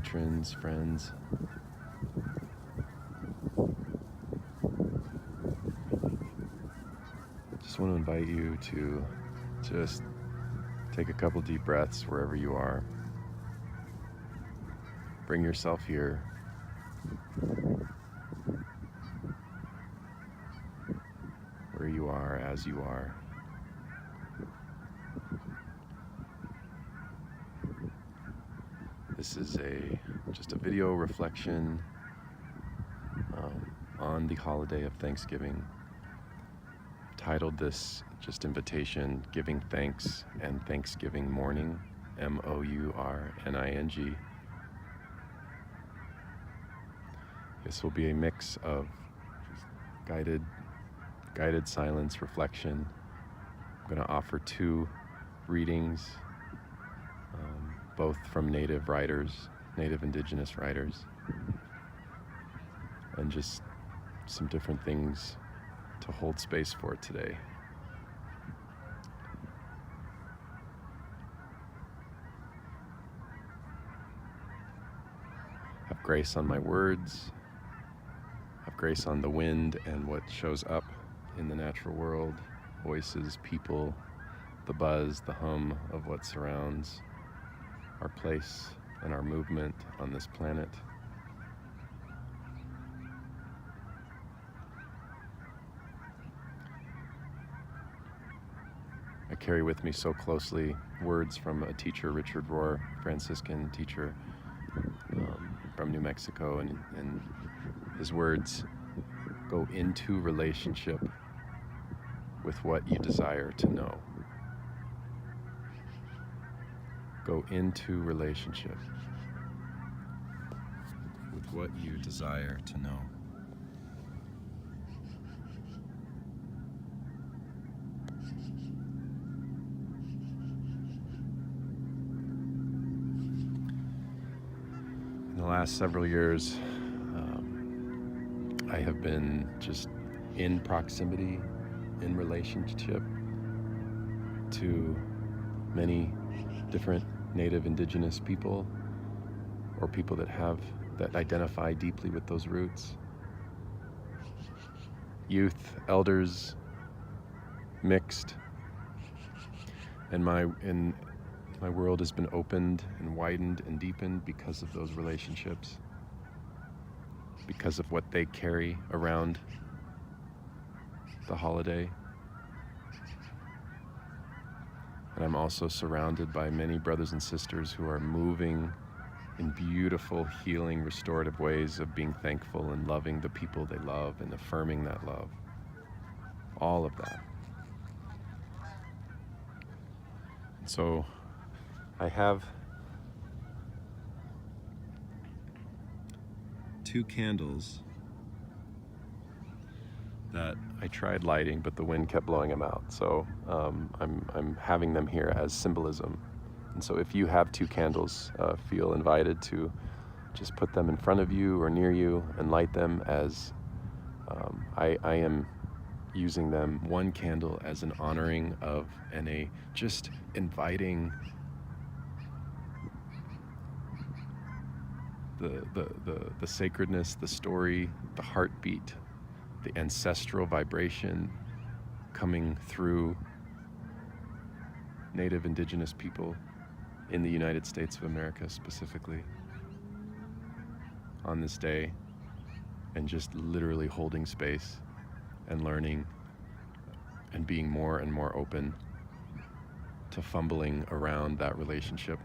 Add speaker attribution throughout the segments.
Speaker 1: patrons, friends. Just want to invite you to just take a couple deep breaths wherever you are. Bring yourself here. Where you are, as you are. This is just a video reflection on the holiday of Thanksgiving. I've titled this just invitation, Giving Thanks and Thanksgiving Mourning, Mourning. This will be a mix of guided silence, reflection. I'm going to offer 2 readings, both from Native Indigenous writers, and just some different things to hold space for today. Have grace on my words, have grace on the wind and what shows up in the natural world, voices, people, the buzz, the hum of what surrounds our place and our movement on this planet. I carry with me so closely words from a teacher, Richard Rohr, Franciscan teacher from New Mexico, and his words: go into relationship with what you desire to know. Go into relationship with what you desire to know. In the last several years, I have been just in proximity, in relationship to many different Native Indigenous people, or people that identify deeply with those roots. Youth, elders, mixed. And my world has been opened and widened and deepened because of those relationships, because of what they carry around the holiday. And I'm also surrounded by many brothers and sisters who are moving in beautiful, healing, restorative ways of being thankful and loving the people they love and affirming that love. All of that. And so I have 2 candles that I tried lighting, but the wind kept blowing them out. So I'm having them here as symbolism. And so if you have 2 candles, feel invited to just put them in front of you or near you and light them as I am using them. 1 candle as an honoring of and a just inviting the sacredness, the story, the heartbeat, the ancestral vibration coming through Native Indigenous people in the United States of America specifically on this day, and just literally holding space and learning and being more and more open to fumbling around that relationship,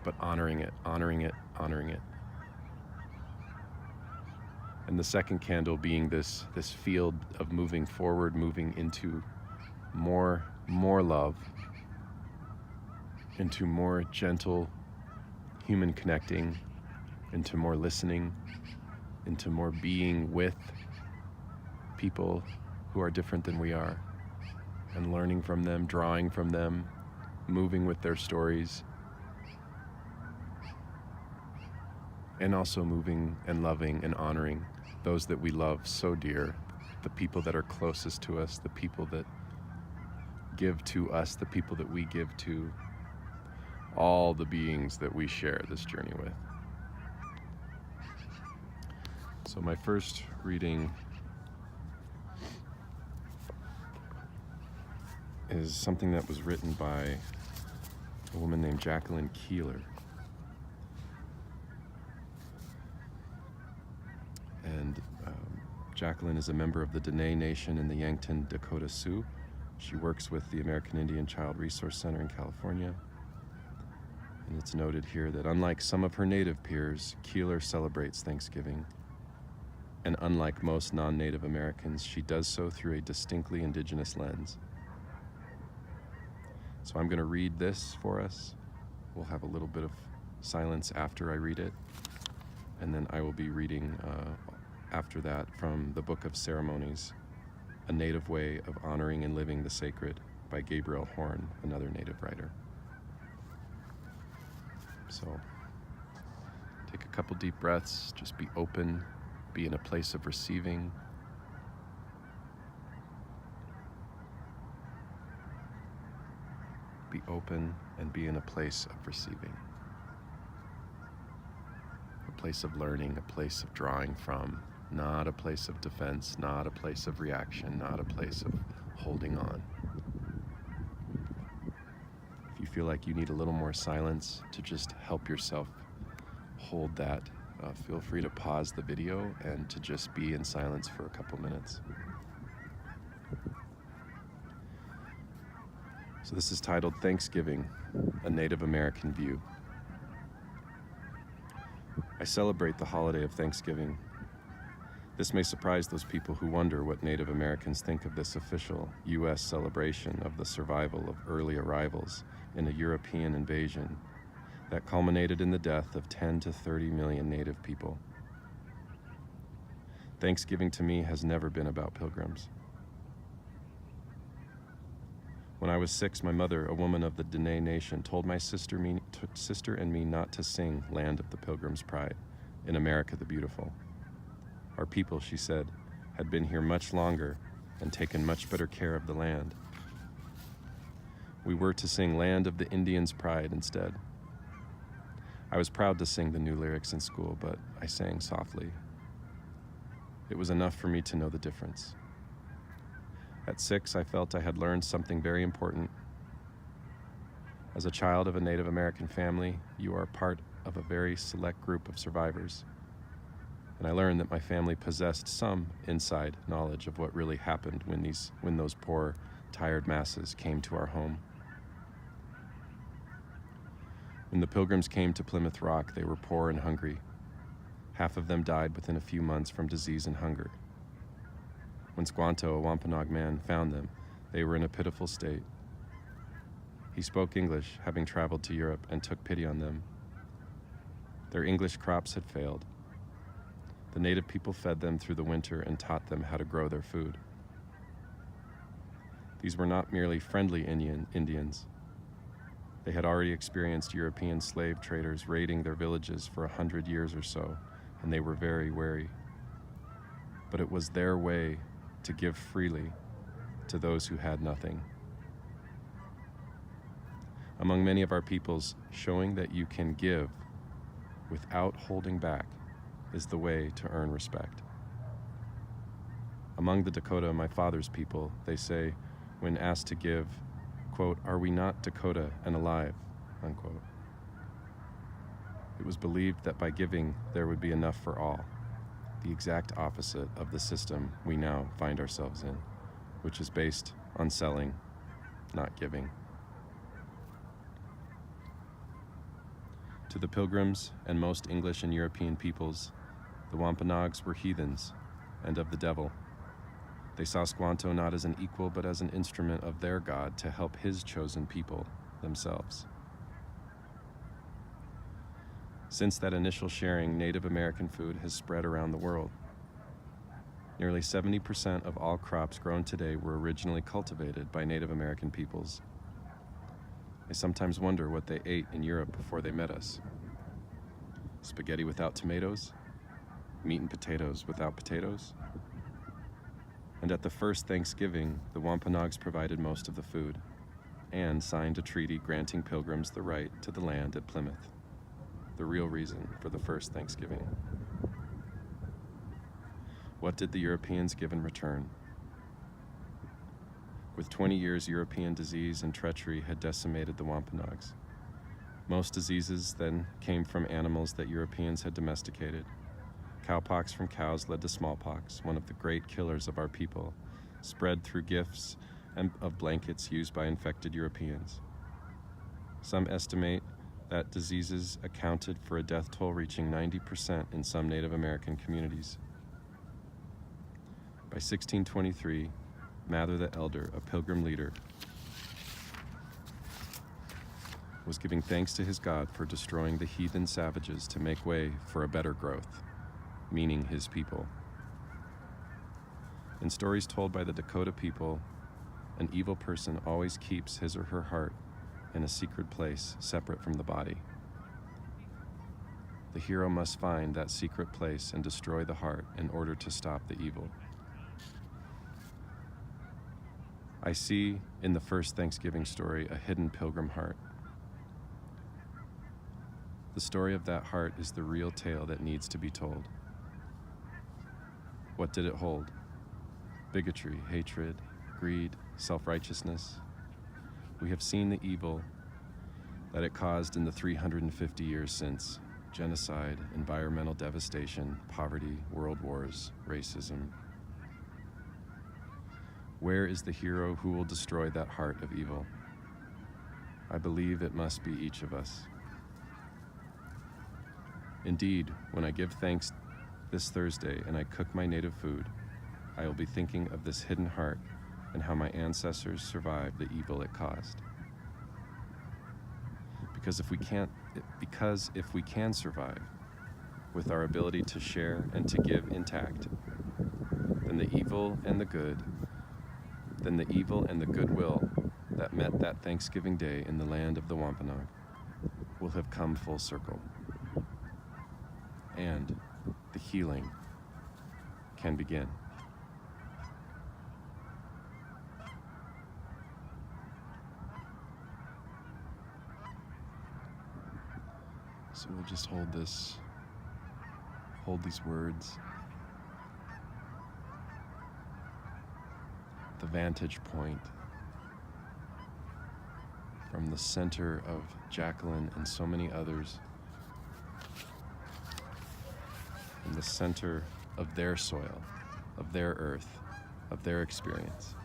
Speaker 1: but honoring it. And the second candle being this field of moving forward, moving into more love, into more gentle human connecting, into more listening, into more being with people who are different than we are, and learning from them, drawing from them, moving with their stories, and also moving and loving and honoring those that we love so dear, the people that are closest to us, the people that give to us, the people that we give to, all the beings that we share this journey with. So my first reading is something that was written by a woman named Jacqueline Keeler. And Jacqueline is a member of the Dineh Nation in the Yankton Dakota Sioux. She works with the American Indian Child Resource Center in California. And it's noted here that unlike some of her native peers, Keeler celebrates Thanksgiving. And unlike most non-Native Americans, she does so through a distinctly indigenous lens. So I'm going to read this for us. We'll have a little bit of silence after I read it. And then I will be reading after that from the Book of Ceremonies, A Native Way of Honoring and Living the Sacred by Gabriel Horn, another Native writer. So take a couple deep breaths, just be open, be in a place of receiving. Be open and be in a place of receiving. A place of learning, a place of drawing from, not a place of defense, not a place of reaction, not a place of holding on. If you feel like you need a little more silence to just help yourself hold that, feel free to pause the video and to just be in silence for a couple minutes. So this is titled Thanksgiving, A Native American View. I celebrate the holiday of Thanksgiving. This may surprise those people who wonder what Native Americans think of this official U.S. celebration of the survival of early arrivals in a European invasion that culminated in the death of 10 to 30 million Native people. Thanksgiving to me has never been about pilgrims. When I was 6, my mother, a woman of the Dineh Nation, told my sister and me not to sing Land of the Pilgrim's Pride, in America the Beautiful. Our people, she said, had been here much longer and taken much better care of the land. We were to sing Land of the Indian's Pride instead. I was proud to sing the new lyrics in school, but I sang softly. It was enough for me to know the difference. At 6, I felt I had learned something very important. As a child of a Native American family, you are part of a very select group of survivors. And I learned that my family possessed some inside knowledge of what really happened when those poor, tired masses came to our home. When the Pilgrims came to Plymouth Rock, they were poor and hungry. Half of them died within a few months from disease and hunger. When Squanto, a Wampanoag man, found them, they were in a pitiful state. He spoke English, having traveled to Europe, and took pity on them. Their English crops had failed. The native people fed them through the winter and taught them how to grow their food. These were not merely friendly Indians. They had already experienced European slave traders raiding their villages for 100 years or so, and they were very wary. But it was their way to give freely to those who had nothing. Among many of our peoples, showing that you can give without holding back is the way to earn respect. Among the Dakota, my father's people, they say, when asked to give, quote, "Are we not Dakota and alive?" unquote. It was believed that by giving, there would be enough for all, the exact opposite of the system we now find ourselves in, which is based on selling, not giving. To the Pilgrims and most English and European peoples, the Wampanoags were heathens and of the devil. They saw Squanto not as an equal, but as an instrument of their God to help his chosen people themselves. Since that initial sharing, Native American food has spread around the world. Nearly 70% of all crops grown today were originally cultivated by Native American peoples. I sometimes wonder what they ate in Europe before they met us. Spaghetti without tomatoes? Meat and potatoes without potatoes? And at the first Thanksgiving, the Wampanoags provided most of the food. and signed a treaty granting pilgrims the right to the land at Plymouth, the real reason for the first Thanksgiving. What did the Europeans give in return? With 20 years, European disease and treachery had decimated the Wampanoags. Most diseases then came from animals that Europeans had domesticated. Cowpox from cows led to smallpox, one of the great killers of our people, spread through gifts and of blankets used by infected Europeans. Some estimate that diseases accounted for a death toll reaching 90% in some Native American communities. By 1623, Mather the Elder, a pilgrim leader, was giving thanks to his God for destroying the heathen savages to make way for a better growth, meaning his people. In stories told by the Dakota people, an evil person always keeps his or her heart in a secret place separate from the body. The hero must find that secret place and destroy the heart in order to stop the evil. I see in the first Thanksgiving story a hidden pilgrim heart. The story of that heart is the real tale that needs to be told. What did it hold? Bigotry, hatred, greed, self-righteousness. We have seen the evil that it caused in the 350 years since: genocide, environmental devastation, poverty, world wars, racism. Where is the hero who will destroy that heart of evil? I believe it must be each of us. Indeed, when I give thanks this Thursday and I cook my native food, I will be thinking of this hidden heart and how my ancestors survived the evil it caused. Because if we can survive with our ability to share and to give intact, then the evil and the goodwill that met that Thanksgiving Day in the land of the Wampanoag will have come full circle. And the healing can begin. So we'll just hold these words. The vantage point from the center of Jacqueline and so many others, from the center of their soil, of their earth, of their experience.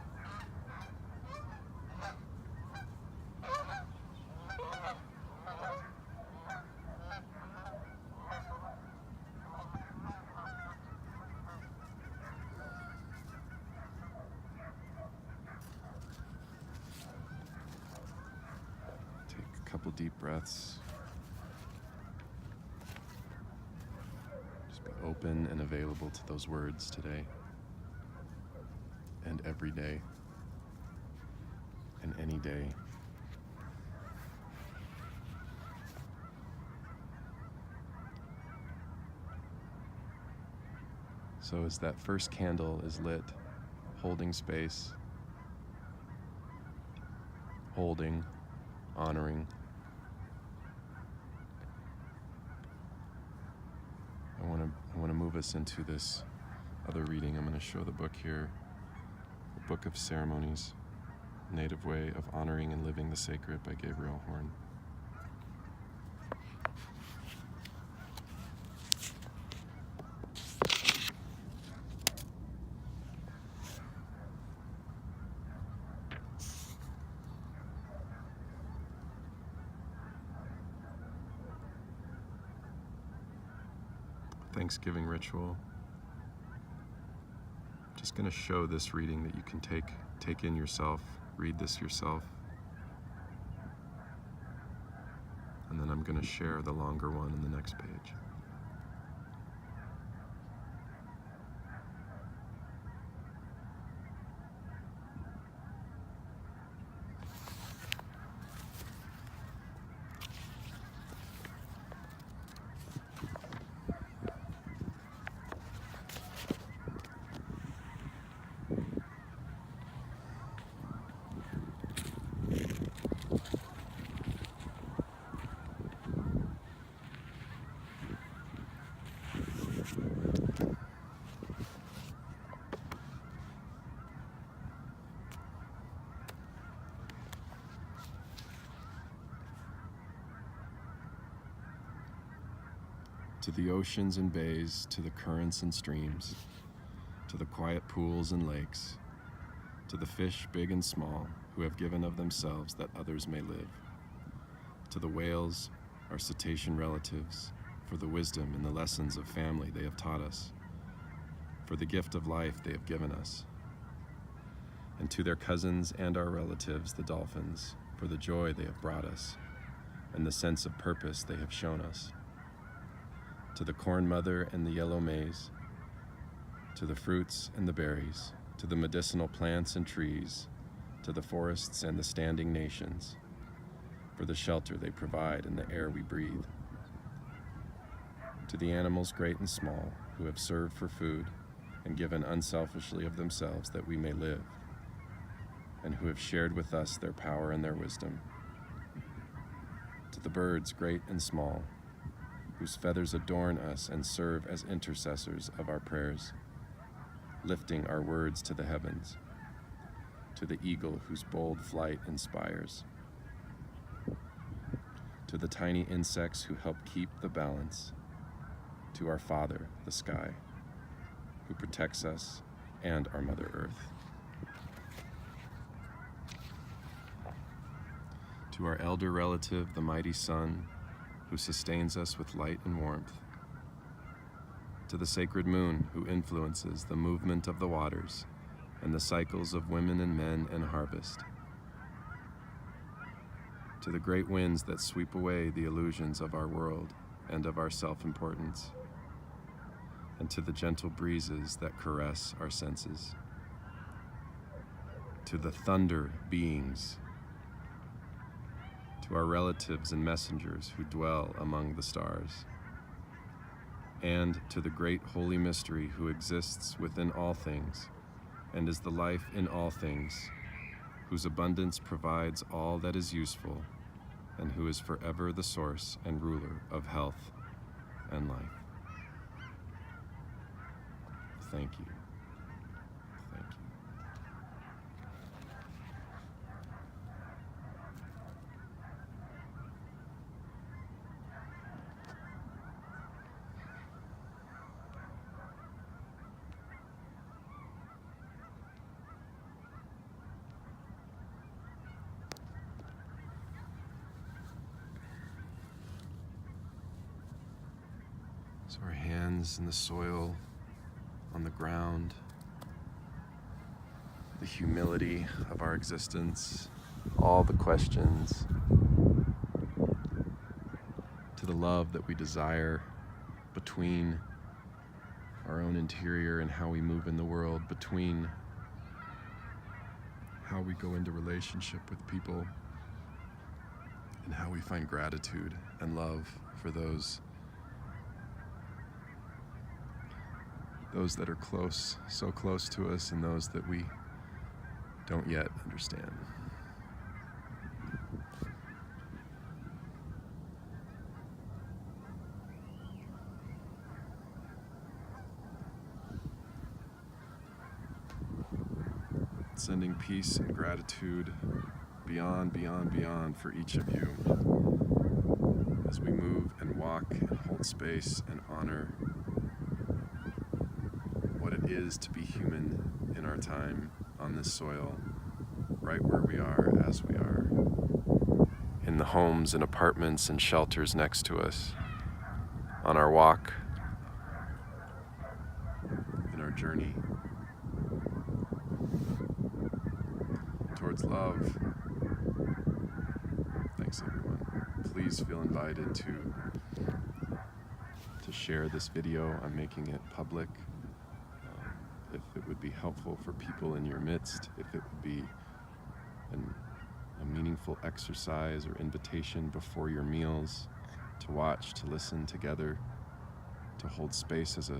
Speaker 1: Take a couple deep breaths. Open and available to those words today and every day and any day. So as that first candle is lit, holding space, holding, honoring, I want to move us into this other reading. I'm going to show the book here, the Book of Ceremonies, Native Way of Honoring and Living the Sacred by Gabriel Horn. Thanksgiving ritual. Just going to show this reading that you can take in yourself, read this yourself. And then I'm going to share the longer one in the next page. to the oceans and bays, to the currents and streams, to the quiet pools and lakes, to the fish big and small who have given of themselves that others may live, to the whales, our cetacean relatives, for the wisdom and the lessons of family they have taught us, for the gift of life they have given us, and to their cousins and our relatives, the dolphins, for the joy they have brought us, and the sense of purpose they have shown us, to the corn mother and the yellow maize, to the fruits and the berries, to the medicinal plants and trees, to the forests and the standing nations, for the shelter they provide and the air we breathe, to the animals great and small who have served for food and given unselfishly of themselves that we may live, and who have shared with us their power and their wisdom, to the birds great and small, whose feathers adorn us and serve as intercessors of our prayers, lifting our words to the heavens, to the eagle whose bold flight inspires, to the tiny insects who help keep the balance, to our Father, the sky, who protects us, and our Mother Earth. To our elder relative, the mighty sun, who sustains us with light and warmth. To the sacred moon, who influences the movement of the waters and the cycles of women and men and harvest. To the great winds that sweep away the illusions of our world and of our self-importance. And to the gentle breezes that caress our senses. To the thunder beings, to our relatives and messengers who dwell among the stars, and to the great holy mystery who exists within all things and is the life in all things, whose abundance provides all that is useful, and who is forever the source and ruler of health and life. Thank you. Thank you. So our hands in the soil, on the ground, the humility of our existence, all the questions, to the love that we desire between our own interior and how we move in the world, between how we go into relationship with people and how we find gratitude and love for those that are close, so close to us, and those that we don't yet understand. Sending peace and gratitude beyond, beyond, beyond for each of you as we move and walk and hold space and honor what it is to be human in our time on this soil, right where we are as we are, in the homes and apartments and shelters next to us, on our walk, in our journey towards love. Thanks, everyone. Please feel invited to share this video. I'm making it public. If it would be helpful for people in your midst, if it would be a meaningful exercise or invitation before your meals, to watch, to listen together, to hold space as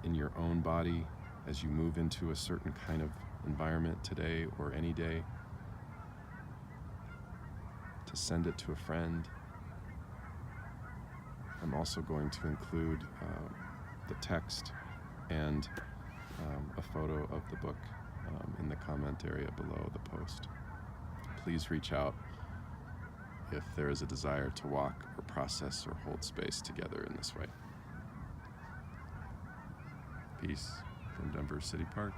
Speaker 1: in your own body as you move into a certain kind of environment today or any day, to send it to a friend. I'm also going to include the text and a photo of the book in the comment area below the post. Please reach out if there is a desire to walk or process or hold space together in this way. Peace from Denver City Park.